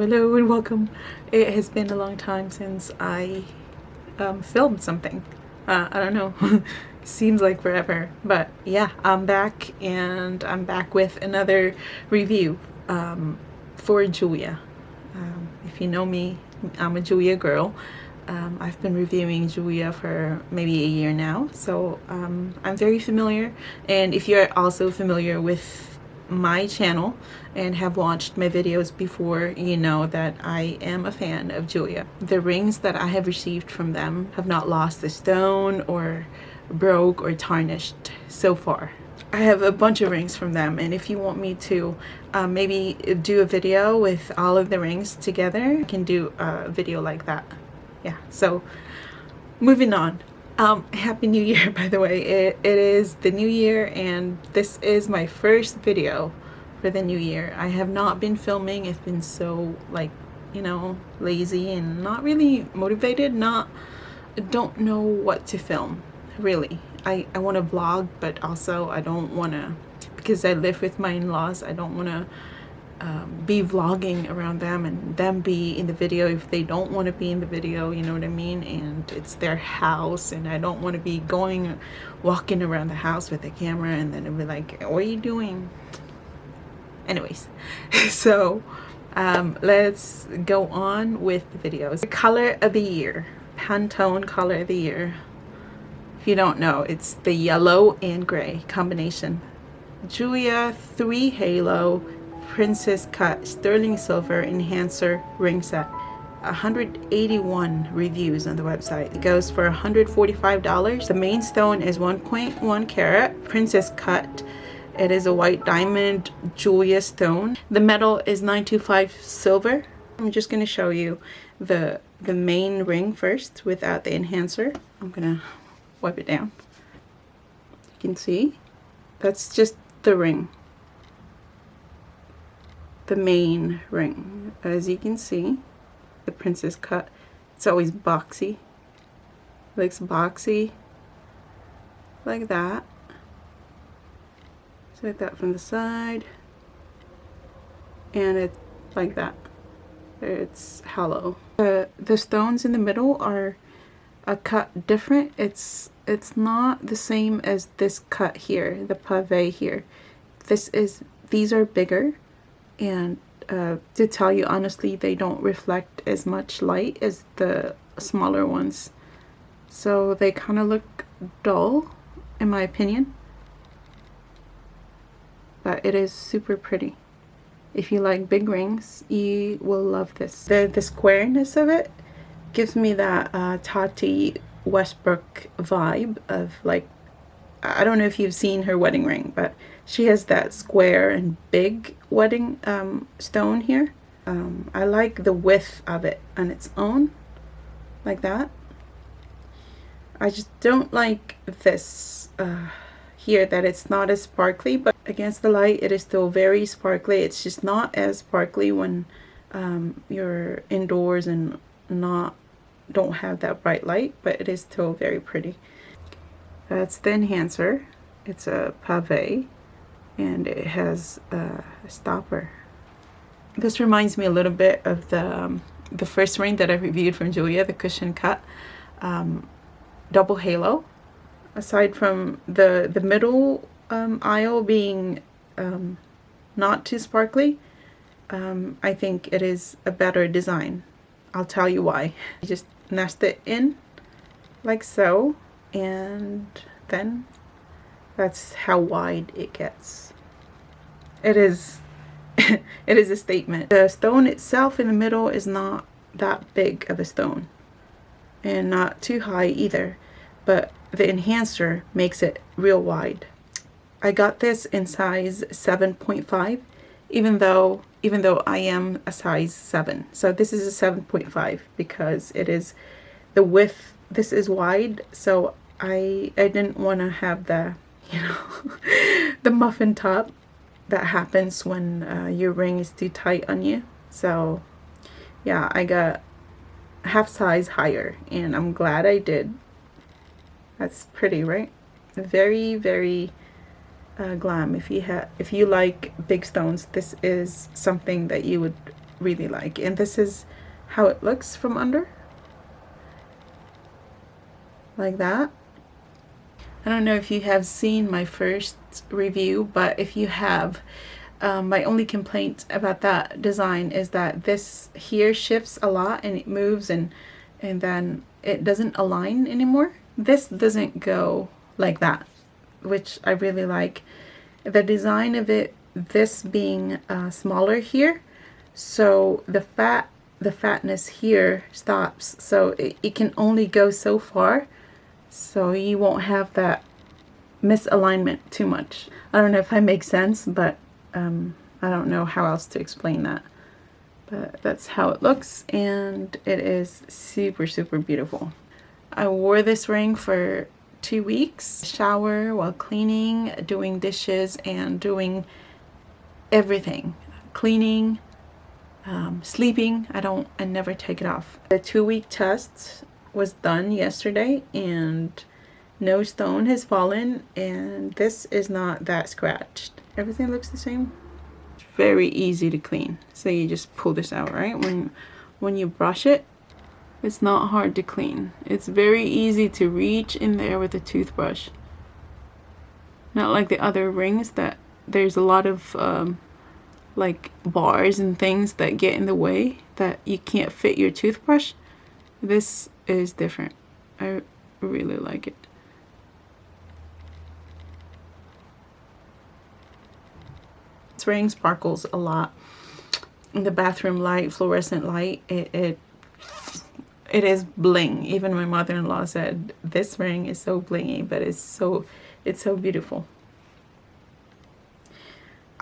Hello and welcome. It has been a long time since I filmed something. I don't know. Seems like forever, but yeah, I'm back, and I'm back with another review for Jeulia. If you know me, I'm a Jeulia girl. I've been reviewing Jeulia for maybe a year now, so I'm very familiar. And if you're also familiar with my channel and have watched my videos before, you know that I am a fan of Jeulia. The rings that I have received from them have not lost a stone or broke or tarnished so far. I have a bunch of rings from them, and if you want me to maybe do a video with all of the rings together, I can do a video like that. Yeah, so moving on. Happy New Year, by the way. It is the new year, and this is my first video for the new year. I have not been filming. It's been so, like, you know, lazy and not really motivated. Don't know what to film, really. I want to vlog, but also I don't want to, because I live with my in-laws, I don't want to be vlogging around them and them be in the video if they don't want to be in the video, you know what I mean? And it's their house, and I don't want to be walking around the house with a camera and then it'll be like, what are you doing? Anyways, so let's go on with the videos. The color of the year, Pantone color of the year. If you don't know, it's the yellow and gray combination. Jeulia 3 Halo Princess Cut Sterling Silver Enhancer Ring Set. 181 reviews on the website. It goes for $145. The main stone is 1.1 carat Princess Cut. It is a white diamond Jeulia stone. The metal is 925 silver. I'm just going to show you the main ring first without the enhancer. I'm going to wipe it down. You can see that's just the ring. The main ring. As you can see, the Princess Cut, it's always boxy. Looks boxy like that. It's like that from the side, and it's like that. It's hollow. The stones in the middle are cut different. It's not the same as this cut here, the pave here. These are bigger. And to tell you honestly, they don't reflect as much light as the smaller ones. So they kind of look dull, in my opinion. But it is super pretty. If you like big rings, you will love this. The squareness of it gives me that Tati Westbrook vibe of, like, I don't know if you've seen her wedding ring, but she has that square and big wedding stone here. I like the width of it on its own, like that. I just don't like this here, that it's not as sparkly, but against the light it is still very sparkly. It's just not as sparkly when you're indoors and don't have that bright light, but it is still very pretty. That's the enhancer. It's a pave, and it has a stopper. This reminds me a little bit of the first ring that I reviewed from Jeulia, the cushion cut double halo. Aside from the middle aisle being not too sparkly, I think it is a better design. I'll tell you why. You just nest it in like so, and then that's how wide it gets. It is it is a statement. The stone itself in the middle is not that big of a stone, and not too high either, but the enhancer makes it real wide. I got this in size 7.5, even though I am a size 7. So this is a 7.5 because it is the width. This is wide, so I didn't want to have the, you know, the muffin top that happens when your ring is too tight on you. So yeah, I got half size higher, and I'm glad I did. That's pretty, right? Very, very glam. If you like big stones, this is something that you would really like. And this is how it looks from under, like that. I don't know if you have seen my first review, but if you have, my only complaint about that design is that this here shifts a lot and it moves, and then it doesn't align anymore. This doesn't go like that, which I really like. The design of it, this being smaller here, so the fatness here stops, so it can only go so far, so you won't have that misalignment too much. I don't know if I make sense, but I don't know how else to explain that. But that's how it looks, and it is super, super beautiful. I wore this ring for 2 weeks. Shower, while cleaning, doing dishes, and doing everything. Cleaning, sleeping. I never take it off. The 2-week test was done yesterday, and no stone has fallen, and this is not that scratched. Everything looks the same. It's very easy to clean. So you just pull this out, right? When you brush it, it's not hard to clean. It's very easy to reach in there with a toothbrush. Not like the other rings that there's a lot of like bars and things that get in the way that you can't fit your toothbrush. This is different. I really like it. This ring sparkles a lot. The bathroom light, fluorescent light, it is bling. Even my mother-in-law said this ring is so blingy, but it's so beautiful.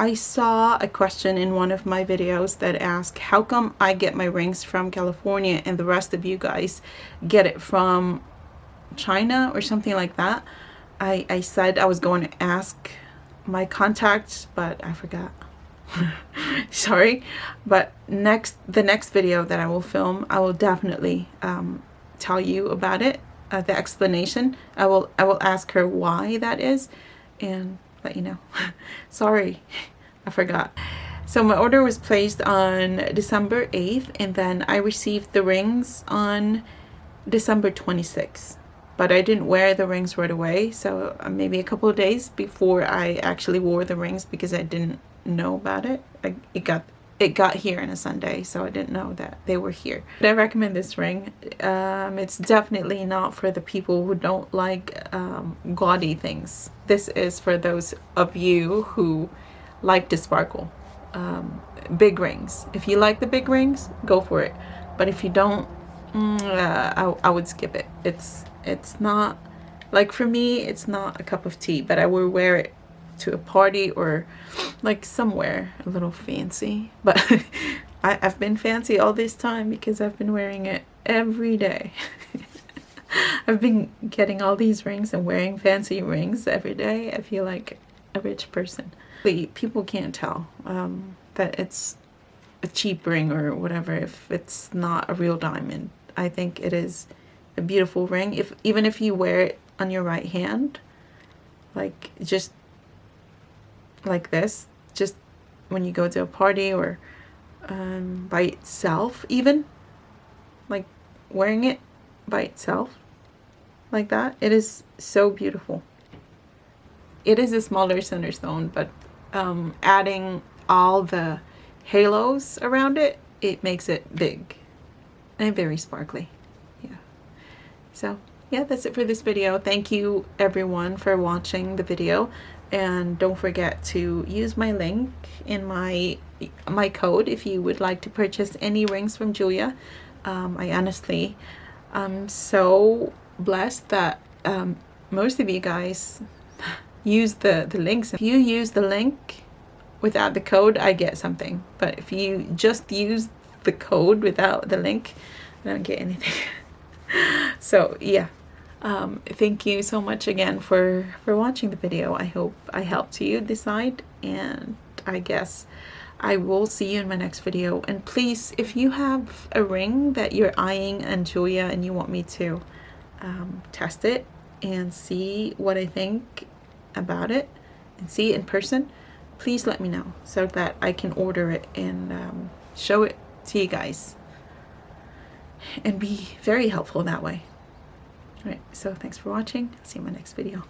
I saw a question in one of my videos that asked, how come I get my rings from California and the rest of you guys get it from China or something like that? I said I was going to ask my contacts, but I forgot. Sorry. But the next video that I will film, I will definitely tell you about it, the explanation. I will ask her why that is and let you know. Sorry, I forgot. So my order was placed on December 8th, and then I received the rings on December 26th. But I didn't wear the rings right away, so maybe a couple of days before I actually wore the rings, because I didn't know about it. It got here on a Sunday, so I didn't know that they were here. But I recommend this ring. It's definitely not for the people who don't like gaudy things. This is for those of you who like to sparkle. Big rings. If you like the big rings, go for it. But if you don't, I would skip it. It's not, like, for me, it's not a cup of tea, but I would wear it to a party or like somewhere a little fancy. But I've been fancy all this time because I've been wearing it every day. I've been getting all these rings and wearing fancy rings every day. I feel like a rich person. People can't tell that it's a cheap ring or whatever if it's not a real diamond. I think it is a beautiful ring. Even if you wear it on your right hand, like just like this, just when you go to a party, or by itself, even like wearing it by itself like that, it is so beautiful. It is a smaller center stone, but adding all the halos around it, it makes it big and very sparkly. Yeah. So yeah, that's it for this video. Thank you everyone for watching the video, and don't forget to use my link in my code if you would like to purchase any rings from Jeulia. I honestly, I'm so blessed that most of you guys use the links. If you use the link without the code, I get something, but if you just use the code without the link, I don't get anything. So yeah, thank you so much again for watching the video. I hope I helped you decide, and I guess I will see you in my next video. And please, if you have a ring that you're eyeing in Jeulia and you want me to test it and see what I think about it and see it in person, please let me know so that I can order it and show it to you guys and be very helpful that way. All right, so thanks for watching. See you in my next video.